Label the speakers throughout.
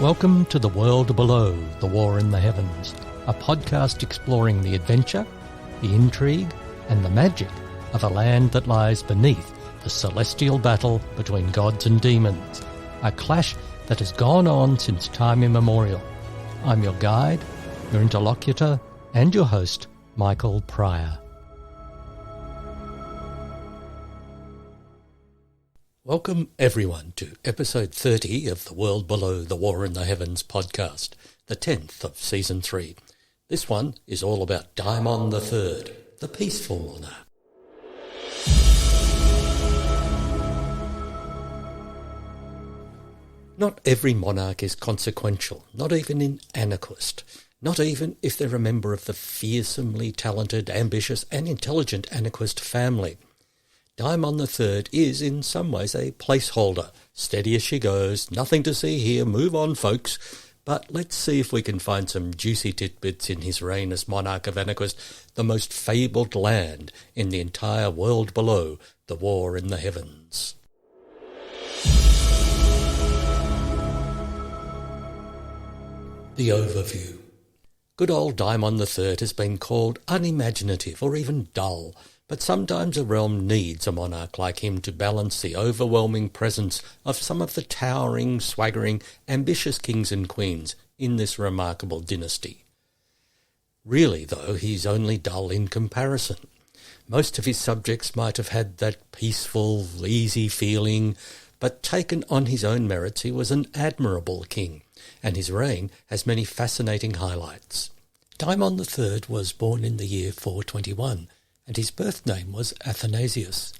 Speaker 1: Welcome to The World Below, The War in the Heavens, a podcast exploring the adventure, the intrigue, and the magic of a land that lies beneath the celestial battle between gods and demons, a clash that has gone on since time immemorial. I'm your guide, your interlocutor, and your host, Michael Pryor. Welcome everyone to episode 30 of The World Below, The War in the Heavens podcast, the 10th of season 3. This one is all about Dimon III, the peaceful monarch. Not every monarch is consequential, not even in Anaquist, not even if they're a member of the fearsomely talented, ambitious and intelligent Anaquist family. Dimon III is in some ways a placeholder, steady as she goes, nothing to see here, move on folks, but let's see if we can find some juicy tidbits in his reign as monarch of Anaquist, the most fabled land in the entire world below, the war in the heavens. The overview. Good old Dimon III has been called unimaginative or even dull, but sometimes a realm needs a monarch like him to balance the overwhelming presence of some of the towering, swaggering, ambitious kings and queens in this remarkable dynasty. Really, though, he's only dull in comparison. Most of his subjects might have had that peaceful, easy feeling, but taken on his own merits, he was an admirable king, and his reign has many fascinating highlights. Dimon III was born in the year 421, and his birth name was Athanasius.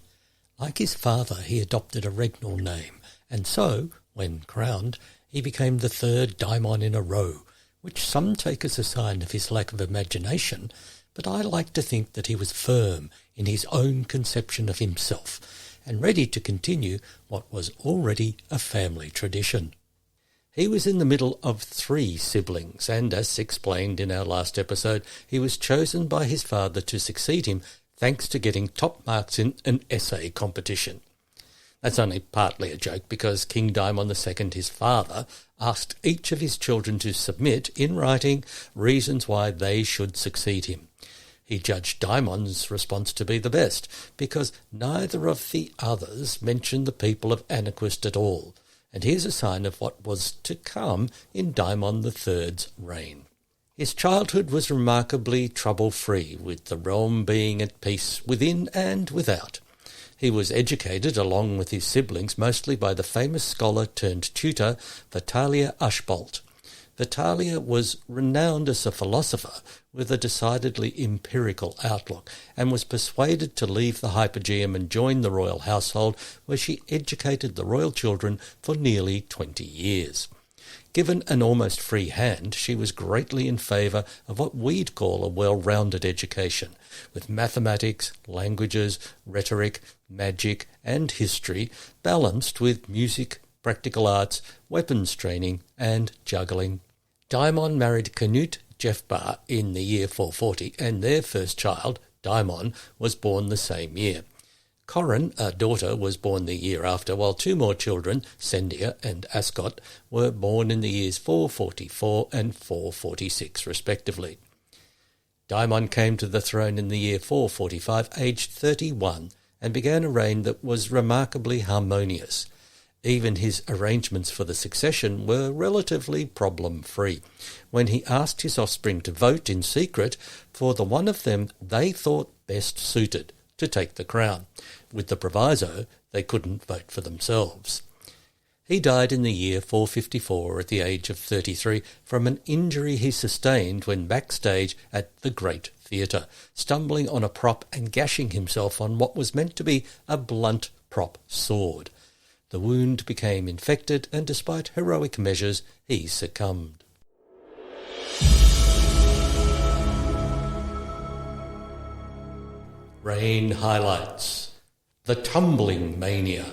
Speaker 1: Like his father, he adopted a regnal name, and so, when crowned, he became the third Dimon in a row, which some take as a sign of his lack of imagination, but I like to think that he was firm in his own conception of himself, and ready to continue what was already a family tradition. He was in the middle of 3 siblings, and as explained in our last episode, he was chosen by his father to succeed him thanks to getting top marks in an essay competition. That's only partly a joke because King Dimon II, his father, asked each of his children to submit, in writing, reasons why they should succeed him. He judged Dimon's response to be the best, because neither of the others mentioned the people of Anaquist at all. And here's a sign of what was to come in Dimon III's reign. His childhood was remarkably trouble-free, with the realm being at peace within and without. He was educated, along with his siblings, mostly by the famous scholar turned tutor Vitalia Ashbolt. Vitalia was renowned as a philosopher with a decidedly empirical outlook, and was persuaded to leave the Hypogeum and join the royal household, where she educated the royal children for nearly 20 years. Given an almost free hand, she was greatly in favour of what we'd call a well-rounded education, with mathematics, languages, rhetoric, magic and history, balanced with music, practical arts, weapons training and juggling. Dimon married Canute Jefbar in the year 440, and their first child, Dimon, was born the same year. Corin, a daughter, was born the year after, while 2 more children, Sendia and Ascot, were born in the years 444 and 446 respectively. Dimon came to the throne in the year 445, aged 31, and began a reign that was remarkably harmonious. Even his arrangements for the succession were relatively problem-free, when he asked his offspring to vote in secret for the one of them they thought best suited to take the crown, with the proviso they couldn't vote for themselves. He died in the year 454 at the age of 33 from an injury he sustained when backstage at the Great Theatre, stumbling on a prop and gashing himself on what was meant to be a blunt prop sword. The wound became infected, and despite heroic measures, he succumbed. Reign highlights. The Tumbling Mania.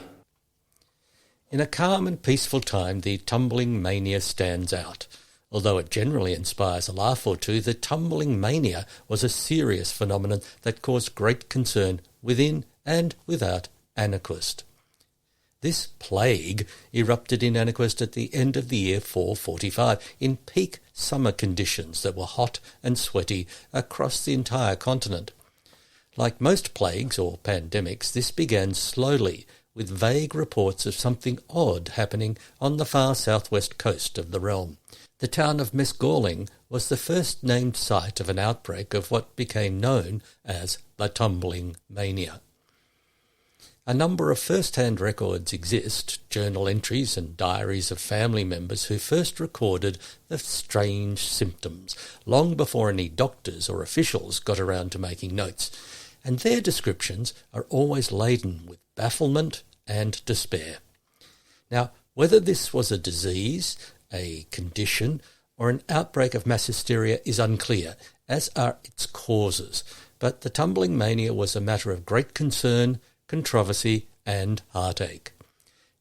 Speaker 1: In a calm and peaceful time, the Tumbling Mania stands out. Although it generally inspires a laugh or two, the Tumbling Mania was a serious phenomenon that caused great concern within and without Anaquist. This plague erupted in Anaquest at the end of the year 445 in peak summer conditions that were hot and sweaty across the entire continent. Like most plagues or pandemics, this began slowly, with vague reports of something odd happening on the far southwest coast of the realm. The town of Mesgorling was the first named site of an outbreak of what became known as the Tumbling Mania. A number of first-hand records exist, journal entries and diaries of family members who first recorded the strange symptoms, long before any doctors or officials got around to making notes, and their descriptions are always laden with bafflement and despair. Now, whether this was a disease, a condition, or an outbreak of mass hysteria is unclear, as are its causes, but the Tumbling Mania was a matter of great concern, controversy and heartache.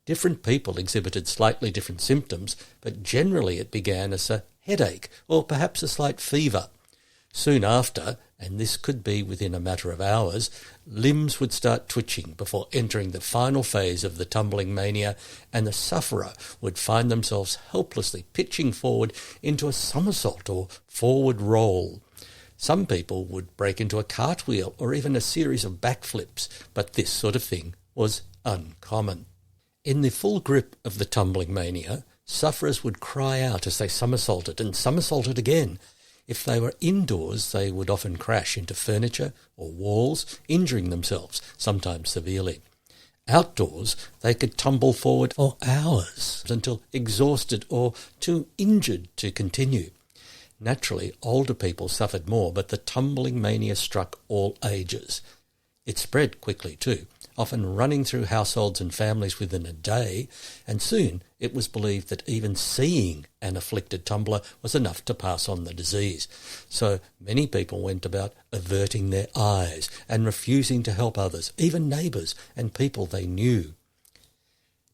Speaker 1: Different people exhibited slightly different symptoms, but generally it began as a headache or perhaps a slight fever. Soon after, and this could be within a matter of hours, limbs would start twitching before entering the final phase of the Tumbling Mania, and the sufferer would find themselves helplessly pitching forward into a somersault or forward roll. Some people would break into a cartwheel or even a series of backflips, but this sort of thing was uncommon. In the full grip of the Tumbling Mania, sufferers would cry out as they somersaulted and somersaulted again. If they were indoors, they would often crash into furniture or walls, injuring themselves, sometimes severely. Outdoors, they could tumble forward for hours until exhausted or too injured to continue. Naturally, older people suffered more, but the Tumbling Mania struck all ages. It spread quickly too, often running through households and families within a day, and soon it was believed that even seeing an afflicted tumbler was enough to pass on the disease. So many people went about averting their eyes and refusing to help others, even neighbours and people they knew.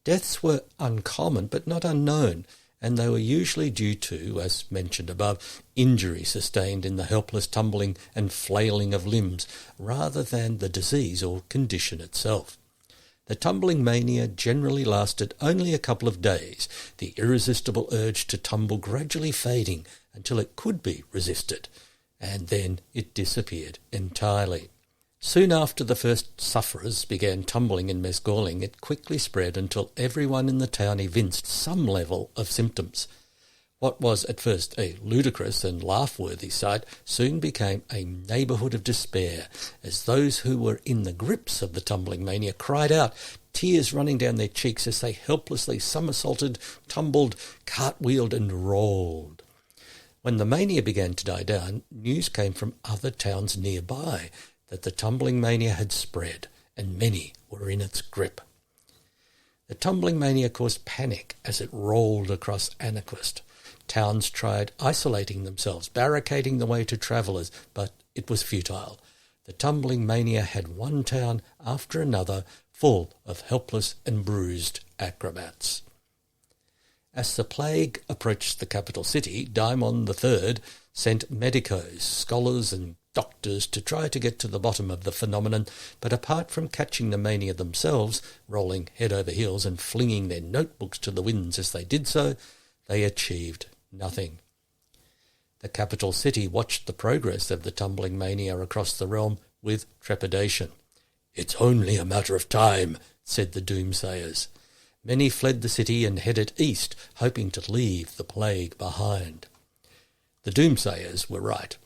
Speaker 1: Deaths were uncommon but not unknown, and they were usually due to, as mentioned above, injury sustained in the helpless tumbling and flailing of limbs, rather than the disease or condition itself. The Tumbling Mania generally lasted only a couple of days, the irresistible urge to tumble gradually fading until it could be resisted, and then it disappeared entirely. Soon after the first sufferers began tumbling in Mesgorling, it quickly spread until everyone in the town evinced some level of symptoms. What was at first a ludicrous and laugh-worthy sight soon became a neighbourhood of despair, as those who were in the grips of the Tumbling Mania cried out, tears running down their cheeks as they helplessly somersaulted, tumbled, cartwheeled and rolled. When the mania began to die down, news came from other towns nearby that the Tumbling Mania had spread, and many were in its grip. The Tumbling Mania caused panic as it rolled across Anaquest. Towns tried isolating themselves, barricading the way to travellers, but it was futile. The Tumbling Mania had one town after another full of helpless and bruised acrobats. As the plague approached the capital city, Dimon III sent medicos, scholars and doctors to try to get to the bottom of the phenomenon, but apart from catching the mania themselves, rolling head over heels and flinging their notebooks to the winds as they did so, they achieved nothing. The capital city watched the progress of the Tumbling Mania across the realm with trepidation. "It's only a matter of time," said the doomsayers. Many fled the city and headed east, hoping to leave the plague behind. The doomsayers were right.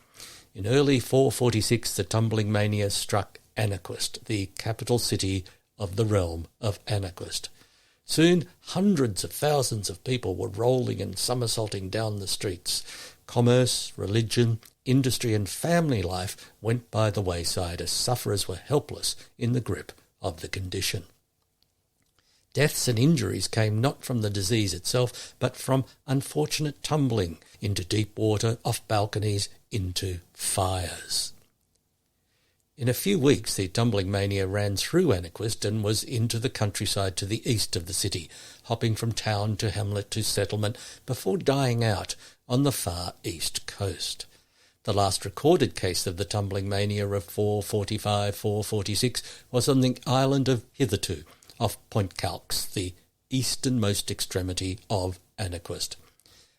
Speaker 1: In early 446, the Tumbling Mania struck Anaquest, the capital city of the realm of Anaquest. Soon, hundreds of thousands of people were rolling and somersaulting down the streets. Commerce, religion, industry and family life went by the wayside as sufferers were helpless in the grip of the condition. Deaths and injuries came not from the disease itself, but from unfortunate tumbling into deep water, off balconies, into fires. In a few weeks, the Tumbling Mania ran through Anaquest and was into the countryside to the east of the city, hopping from town to hamlet to settlement, before dying out on the far east coast. The last recorded case of the Tumbling Mania of 445-446 was on the island of Hitherto, off Point Calx, the easternmost extremity of Anaquist.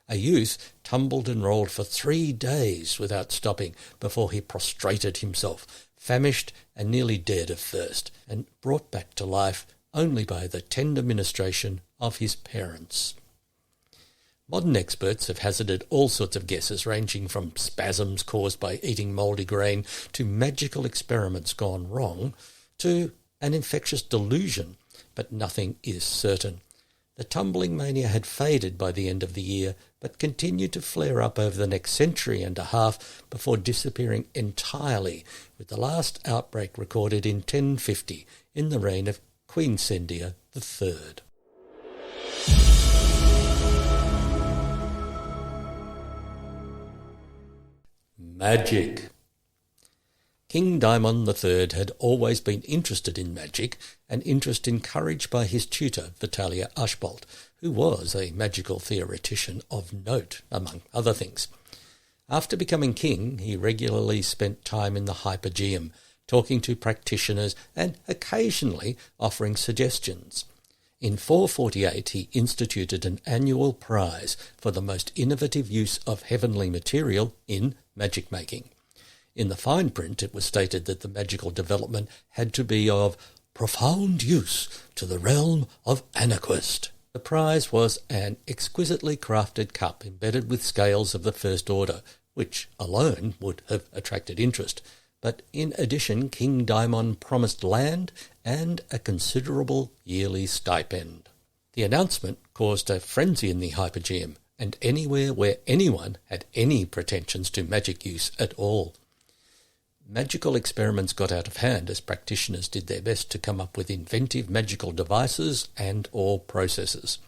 Speaker 1: A youth tumbled and rolled for 3 days without stopping before he prostrated himself, famished and nearly dead of thirst, and brought back to life only by the tender ministration of his parents. Modern experts have hazarded all sorts of guesses, ranging from spasms caused by eating mouldy grain to magical experiments gone wrong to an infectious delusion, but nothing is certain. The Tumbling Mania had faded by the end of the year, but continued to flare up over the next century and a half before disappearing entirely, with the last outbreak recorded in 1050 in the reign of Queen Dimon III. Magic. King Dimon III had always been interested in magic, an interest encouraged by his tutor, Vitalia Ashbolt, who was a magical theoretician of note, among other things. After becoming king, he regularly spent time in the Hypogeum, talking to practitioners and occasionally offering suggestions. In 448 he instituted an annual prize for the most innovative use of heavenly material in magic making. In the fine print it was stated that the magical development had to be of profound use to the realm of Anaquist. The prize was an exquisitely crafted cup embedded with scales of the first order, which alone would have attracted interest. But in addition, King Dimon promised land and a considerable yearly stipend. The announcement caused a frenzy in the Hypogeum, and anywhere where anyone had any pretensions to magic use at all. Magical experiments got out of hand as practitioners did their best to come up with inventive magical devices and or processes.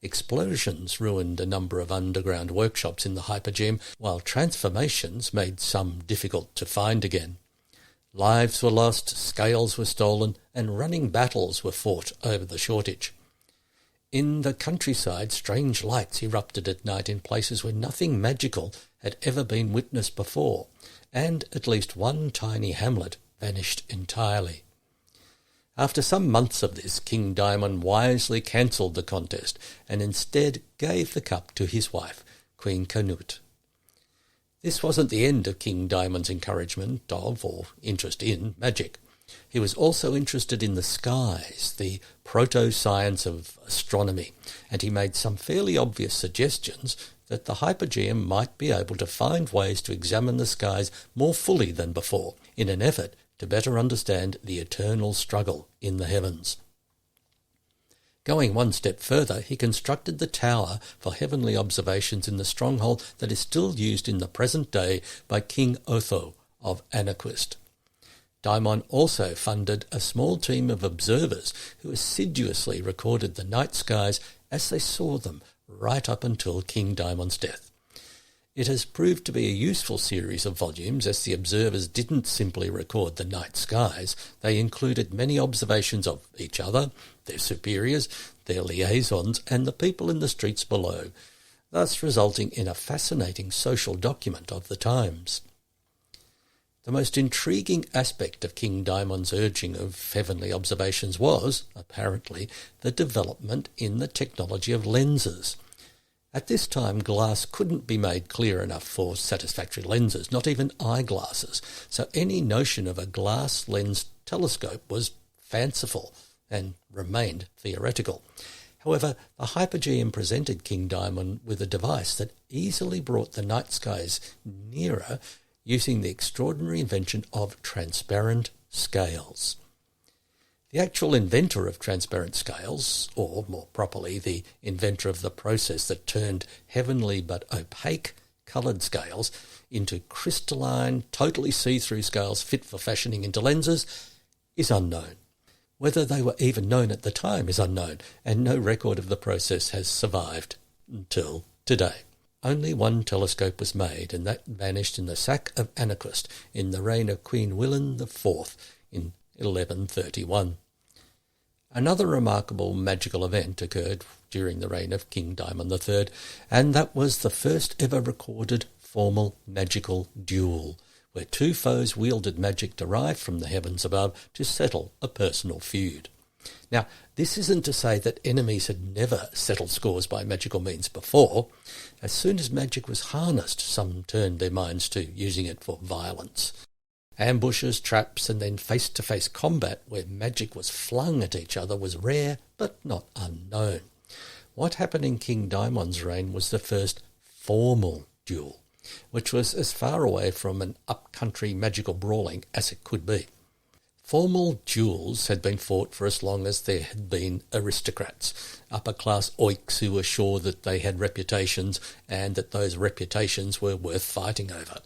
Speaker 1: Explosions ruined a number of underground workshops in the Hypogeum, while transformations made some difficult to find again. Lives were lost, scales were stolen, and running battles were fought over the shortage. In the countryside, strange lights erupted at night in places where nothing magical had ever been witnessed before, and at least one tiny hamlet vanished entirely. After some months of this, King Dimon wisely cancelled the contest and instead gave the cup to his wife, Queen Canute. This wasn't the end of King Dimon's encouragement of or interest in magic. He was also interested in the skies, the proto-science of astronomy, and he made some fairly obvious suggestions that the Hypogeum might be able to find ways to examine the skies more fully than before, in an effort to better understand the eternal struggle in the heavens. Going one step further, he constructed the tower for heavenly observations in the stronghold that is still used in the present day by King Otho of Anaquist. Dimon also funded a small team of observers who assiduously recorded the night skies as they saw them right up until King Dimon's death. It has proved to be a useful series of volumes, as the observers didn't simply record the night skies. They included many observations of each other, their superiors, their liaisons, and the people in the streets below, thus resulting in a fascinating social document of the times. The most intriguing aspect of King Dimon's urging of heavenly observations was, apparently, the development in the technology of lenses. At this time, glass couldn't be made clear enough for satisfactory lenses, not even eyeglasses, so any notion of a glass-lensed telescope was fanciful and remained theoretical. However, the Hypogeum presented King Dimon with a device that easily brought the night skies nearer using the extraordinary invention of transparent scales. The actual inventor of transparent scales, or more properly, the inventor of the process that turned heavenly but opaque coloured scales into crystalline, totally see-through scales fit for fashioning into lenses, is unknown. Whether they were even known at the time is unknown, and no record of the process has survived until today. Only one telescope was made, and that vanished in the sack of Anaquist in the reign of Queen William IV in 1131. Another remarkable magical event occurred during the reign of King Dimon III, and that was the first ever recorded formal magical duel, where two foes wielded magic derived from the heavens above to settle a personal feud. Now, this isn't to say that enemies had never settled scores by magical means before. As soon as magic was harnessed, some turned their minds to using it for violence. Ambushes, traps, and then face-to-face combat where magic was flung at each other was rare, but not unknown. What happened in King Dimon's reign was the first formal duel, which was as far away from an up-country magical brawling as it could be. Formal duels had been fought for as long as there had been aristocrats, upper-class oiks who were sure that they had reputations and that those reputations were worth fighting over.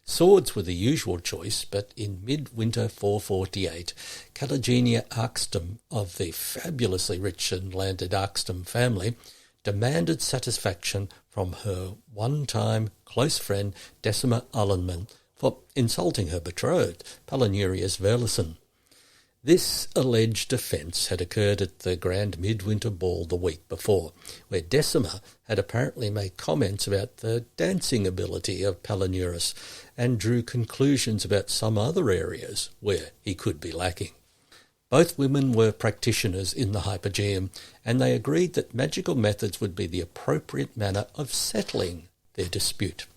Speaker 1: Swords were the usual choice, but in midwinter 448, Calagenia Arkstum of the fabulously rich and landed Arkstum family demanded satisfaction from her one-time close friend Decima Allenman for insulting her betrothed, Palinurius Verlison. This alleged offence had occurred at the Grand Midwinter Ball the week before, where Decima had apparently made comments about the dancing ability of Palinurus and drew conclusions about some other areas where he could be lacking. Both women were practitioners in the Hypogeum, and they agreed that magical methods would be the appropriate manner of settling their dispute.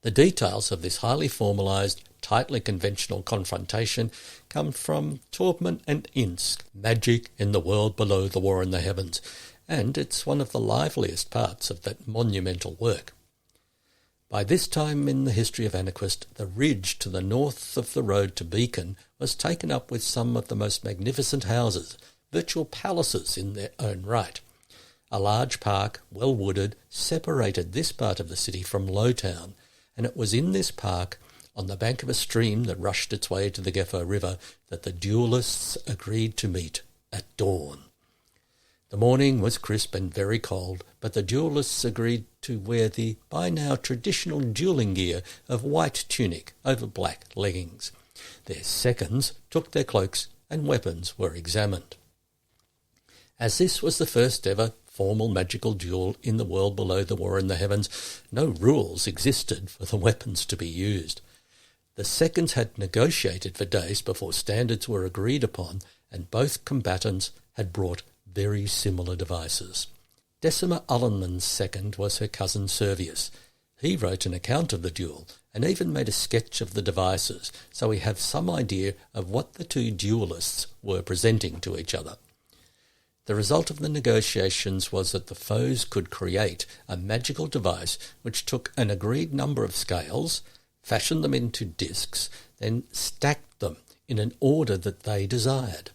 Speaker 1: The details of this highly formalised, tightly conventional confrontation come from Taubman and Ince, Magic in the World Below the War in the Heavens, and it's one of the liveliest parts of that monumental work. By this time in the history of Anarquist, the ridge to the north of the road to Beacon was taken up with some of the most magnificent houses, virtual palaces in their own right. A large park, well wooded, separated this part of the city from Lowtown, and it was in this park, on the bank of a stream that rushed its way to the Geffo River, that the duellists agreed to meet at dawn. The morning was crisp and very cold, but the duellists agreed to wear the by now traditional duelling gear of white tunic over black leggings. Their seconds took their cloaks and weapons were examined. As this was the first ever formal magical duel in the world below the war in the heavens, no rules existed for the weapons to be used. The seconds had negotiated for days before standards were agreed upon, and both combatants had brought very similar devices. Decima Allenman's second was her cousin Servius. He wrote an account of the duel and even made a sketch of the devices, so we have some idea of what the two duellists were presenting to each other. The result of the negotiations was that the foes could create a magical device which took an agreed number of scales, fashioned them into discs, then stacked them in an order that they desired.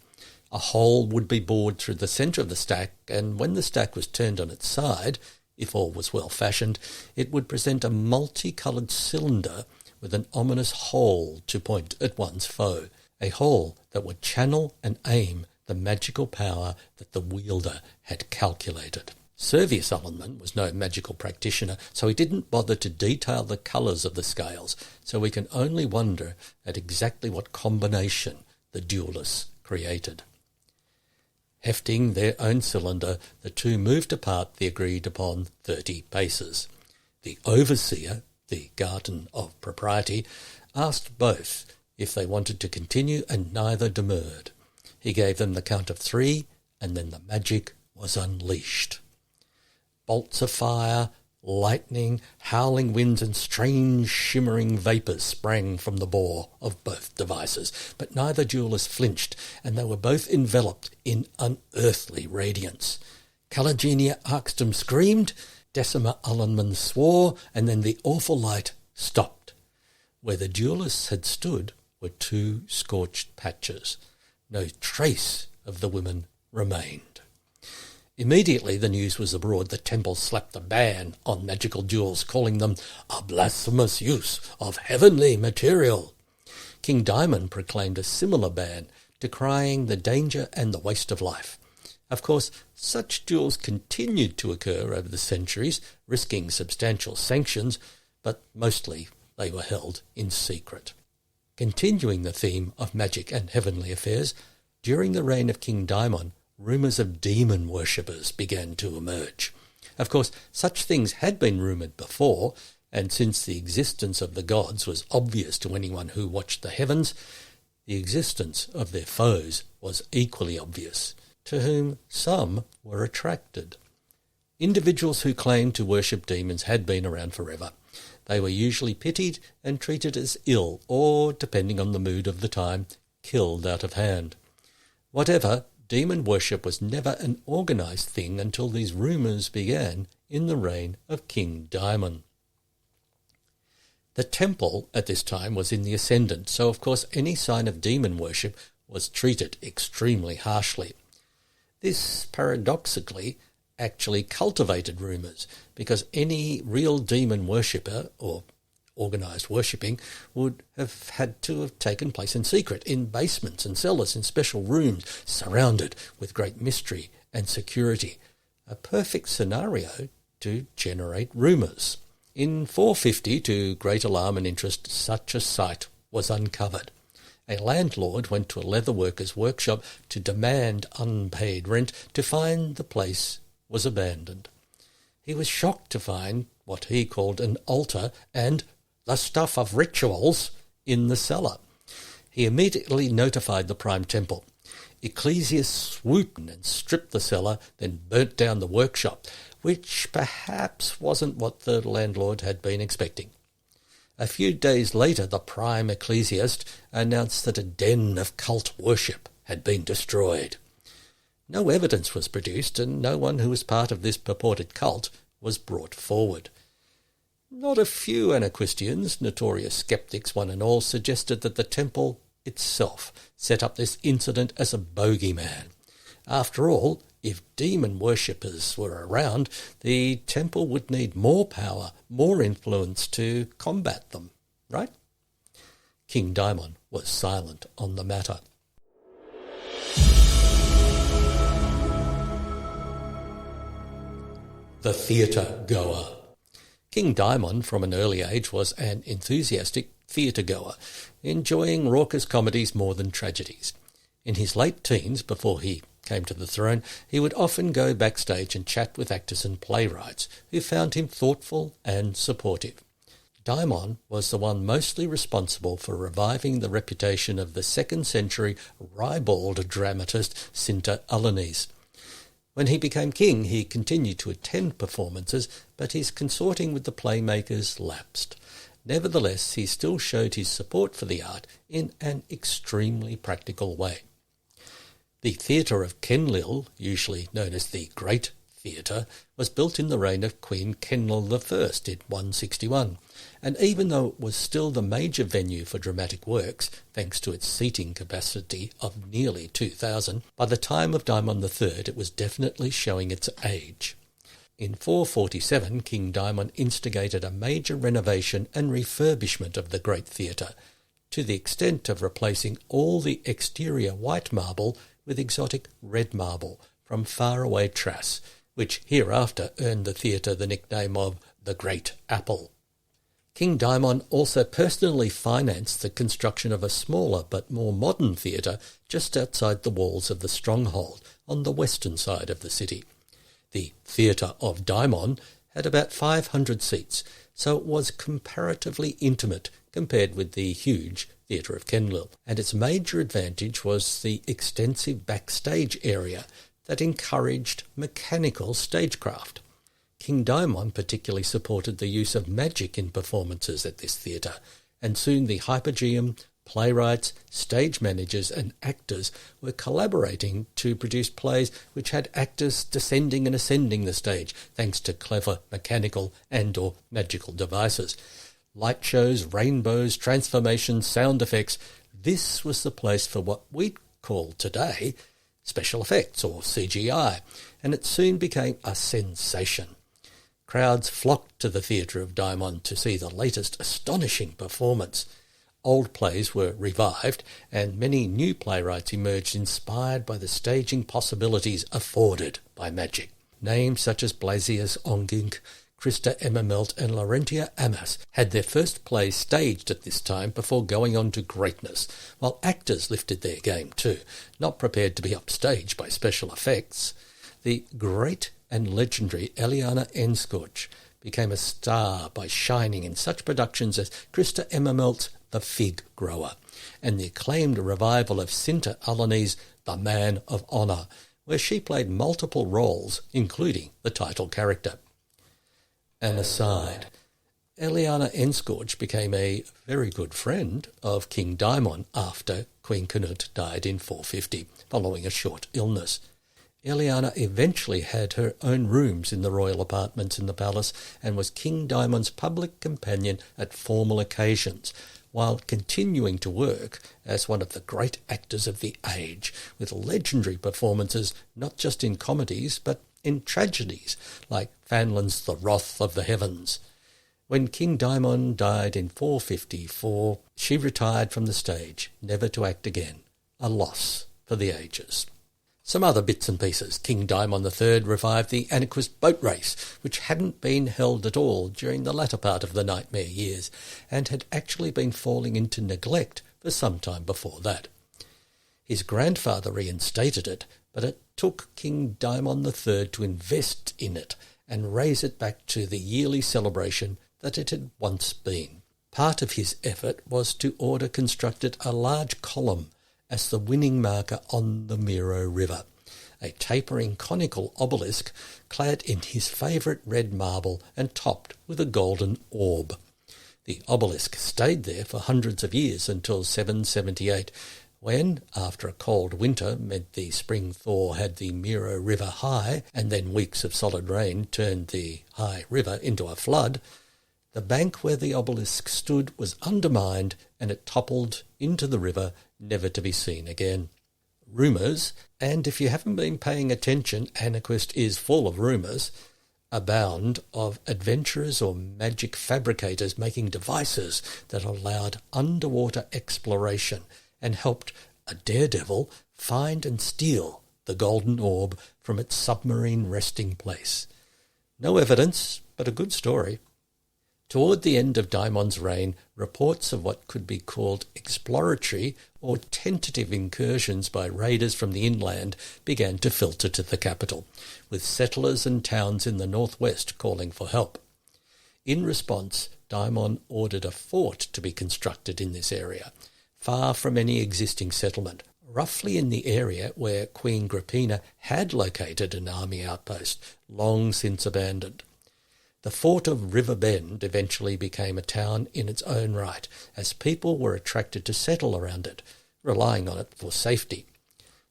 Speaker 1: A hole would be bored through the centre of the stack, and when the stack was turned on its side, if all was well fashioned, it would present a multicoloured cylinder with an ominous hole to point at one's foe, a hole that would channel and aim the magical power that the wielder had calculated. Servius Allenman was no magical practitioner, so he didn't bother to detail the colours of the scales, so we can only wonder at exactly what combination the duellists created. Hefting their own cylinder, the two moved apart the agreed-upon 30 paces. The overseer, the guardian of propriety, asked both if they wanted to continue, and neither demurred. He gave them the count of 3, and then the magic was unleashed. Bolts of fire, lightning, howling winds, and strange shimmering vapours sprang from the bore of both devices, but neither duellist flinched, and they were both enveloped in unearthly radiance. Calagenia Arkstum screamed, Decima Allenman swore, and then the awful light stopped. Where the duellists had stood were 2 scorched patches. No trace of the women remained. Immediately the news was abroad. The temple slapped a ban on magical duels, calling them a blasphemous use of heavenly material. King Dimon proclaimed a similar ban, decrying the danger and the waste of life. Of course, such duels continued to occur over the centuries, risking substantial sanctions, but mostly they were held in secret. Continuing the theme of magic and heavenly affairs, during the reign of King Dimon, rumours of demon worshippers began to emerge. Of course, such things had been rumoured before, and since the existence of the gods was obvious to anyone who watched the heavens, The existence of their foes was equally obvious, to whom some were attracted. Individuals who claimed to worship demons had been around forever. They were usually pitied and treated as ill, or, depending on the mood of the time, killed out of hand. Whatever, demon worship was never an organised thing until these rumours began in the reign of King Dimon. The temple at this time was in the ascendant, so of course any sign of demon worship was treated extremely harshly. This, paradoxically, actually cultivated rumours, because any real demon worshipper, or organised worshipping, would have had to have taken place in secret, in basements and cellars, in special rooms, surrounded with great mystery and security. A perfect scenario to generate rumours. In 450, to great alarm and interest, such a site was uncovered. A landlord went to a leatherworker's workshop to demand unpaid rent to find the place was abandoned. He was shocked to find what he called an altar and the stuff of rituals in the cellar. He immediately notified the prime temple. Ecclesias swooped in and stripped the cellar, then burnt down the workshop, which perhaps wasn't what the landlord had been expecting. A few days later, the prime ecclesiast announced that a den of cult worship had been destroyed. No evidence was produced, and no one who was part of this purported cult was brought forward. Not a few Anarchistians, notorious skeptics one and all, suggested that the temple itself set up this incident as a bogeyman. After all, if demon worshippers were around, the temple would need more power, more influence to combat them, right? King Dimon was silent on the matter. The theatre-goer. King Dimon, from an early age, was an enthusiastic theatre-goer, enjoying raucous comedies more than tragedies. In his late teens, before he came to the throne, he would often go backstage and chat with actors and playwrights, who found him thoughtful and supportive. Dimon was the one mostly responsible for reviving the reputation of the second-century ribald dramatist Sinta Alanis. When he became king, he continued to attend performances, but his consorting with the playmakers lapsed. Nevertheless, he still showed his support for the art in an extremely practical way. The theatre of Kenlil, usually known as the Great Theatre, was built in the reign of Queen Kenlil I in 161, and even though it was still the major venue for dramatic works, thanks to its seating capacity of nearly 2,000, by the time of Dimon III it was definitely showing its age. In 447, King Dimon instigated a major renovation and refurbishment of the Great Theatre, to the extent of replacing all the exterior white marble with exotic red marble from faraway Trass, which hereafter earned the theatre the nickname of the Great Apple. King Dimon also personally financed the construction of a smaller but more modern theatre just outside the walls of the stronghold on the western side of the city. The Theatre of Dimon had about 500 seats, so it was comparatively intimate compared with the huge Theatre of Kenlil, and its major advantage was the extensive backstage area that encouraged mechanical stagecraft. King Dimon particularly supported the use of magic in performances at this theatre, and soon the hypogeum, playwrights, stage managers and actors were collaborating to produce plays which had actors descending and ascending the stage thanks to clever mechanical and or magical devices. Light shows, rainbows, transformations, sound effects. This was the place for what we'd call today special effects or CGI, and it soon became a sensation. Crowds flocked to the Theatre of Dimon to see the latest astonishing performance. Old plays were revived, and many new playwrights emerged inspired by the staging possibilities afforded by magic. Names such as Blasius Ongink, Christa Emmemelt and Laurentia Amas had their first plays staged at this time before going on to greatness, while actors lifted their game too, not prepared to be upstaged by special effects. The great and legendary Eliana Enskorch became a star by shining in such productions as Christa Emmemelt's The Fig Grower, and the acclaimed revival of Cinta Alani's The Man of Honour, where she played multiple roles, including the title character. An aside, Eliana Enscourge became a very good friend of King Dimon after Queen Canute died in 450, following a short illness. Eliana eventually had her own rooms in the royal apartments in the palace and was King Dimon's public companion at formal occasions, while continuing to work as one of the great actors of the age, with legendary performances not just in comedies but in tragedies like Fanlin's The Wrath of the Heavens. When King Dimon died in 454, she retired from the stage, never to act again, a loss for the ages. Some other bits and pieces. King Dimon III revived the Anaquist boat race, which hadn't been held at all during the latter part of the Nightmare years, and had actually been falling into neglect for some time before that. His grandfather reinstated it, but it took King Dimon III to invest in it and raise it back to the yearly celebration that it had once been. Part of his effort was to order constructed a large column as the winning marker on the Miro River, a tapering conical obelisk clad in his favourite red marble and topped with a golden orb. The obelisk stayed there for hundreds of years until 778, when, after a cold winter meant the spring thaw had the Miro River high, and then weeks of solid rain turned the high river into a flood, the bank where the obelisk stood was undermined and it toppled into the river, never to be seen again. Rumours, and if you haven't been paying attention, Anaquist is full of rumours, abound of adventurers or magic fabricators making devices that allowed underwater exploration and helped a daredevil find and steal the golden orb from its submarine resting place. No evidence, but a good story. Toward the end of Dimon's reign, reports of what could be called exploratory or tentative incursions by raiders from the inland began to filter to the capital, with settlers and towns in the northwest calling for help. In response, Dimon ordered a fort to be constructed in this area, far from any existing settlement, roughly in the area where Queen Agrippina had located an army outpost, long since abandoned. The fort of River Bend eventually became a town in its own right, as people were attracted to settle around it, relying on it for safety.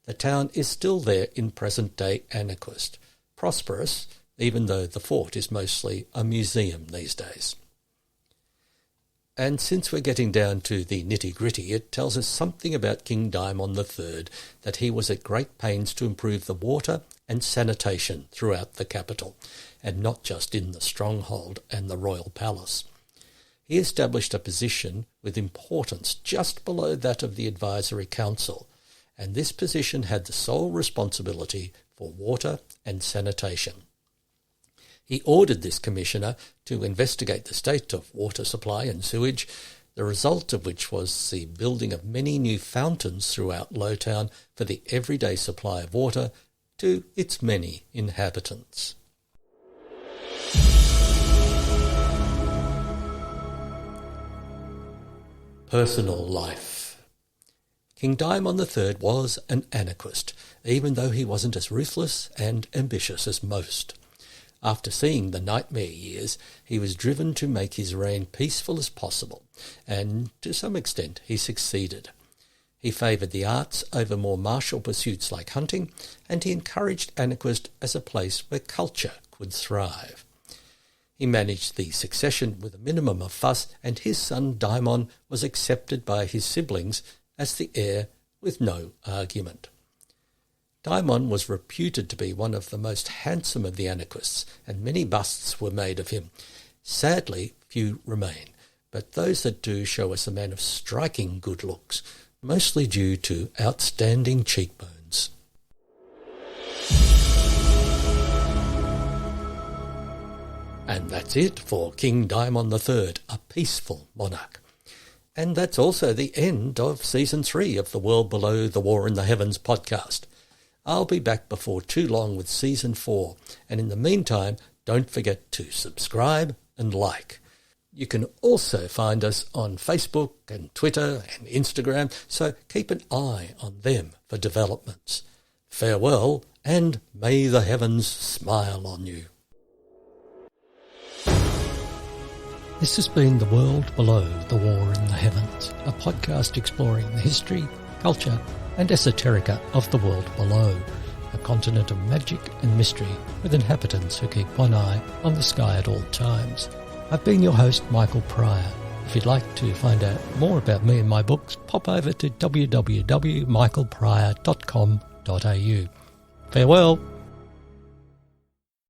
Speaker 1: The town is still there in present-day Anaquist, prosperous, even though the fort is mostly a museum these days. And since we're getting down to the nitty-gritty, it tells us something about King Dimon III, that he was at great pains to improve the water and sanitation throughout the capital, and not just in the stronghold and the royal palace. He established a position with importance just below that of the Advisory Council, and this position had the sole responsibility for water and sanitation. He ordered this commissioner to investigate the state of water supply and sewage, the result of which was the building of many new fountains throughout Lowtown for the everyday supply of water to its many inhabitants. Personal life. King Dimon III was an Anaquist, even though he wasn't as ruthless and ambitious as most. After seeing the Nightmare years, he was driven to make his reign peaceful as possible, and to some extent he succeeded. He favoured the arts over more martial pursuits like hunting, and he encouraged Anaquist as a place where culture could thrive. He managed the succession with a minimum of fuss, and his son Dimon was accepted by his siblings as the heir with no argument. Dimon was reputed to be one of the most handsome of the Anaquists, and many busts were made of him. Sadly, few remain, but those that do show us a man of striking good looks, mostly due to outstanding cheekbones. And that's it for King Dimon III, a peaceful monarch. And that's also the end of Season 3 of the World Below the War in the Heavens podcast. I'll be back before too long with Season 4, and in the meantime, don't forget to subscribe and like. You can also find us on Facebook and Twitter and Instagram, so keep an eye on them for developments. Farewell, and may the heavens smile on you. This has been The World Below the War in the Heavens, a podcast exploring the history, culture and esoterica of the world below, a continent of magic and mystery with inhabitants who keep one eye on the sky at all times. I've been your host, Michael Pryor. If you'd like to find out more about me and my books, pop over to www.michaelpryor.com.au. Farewell.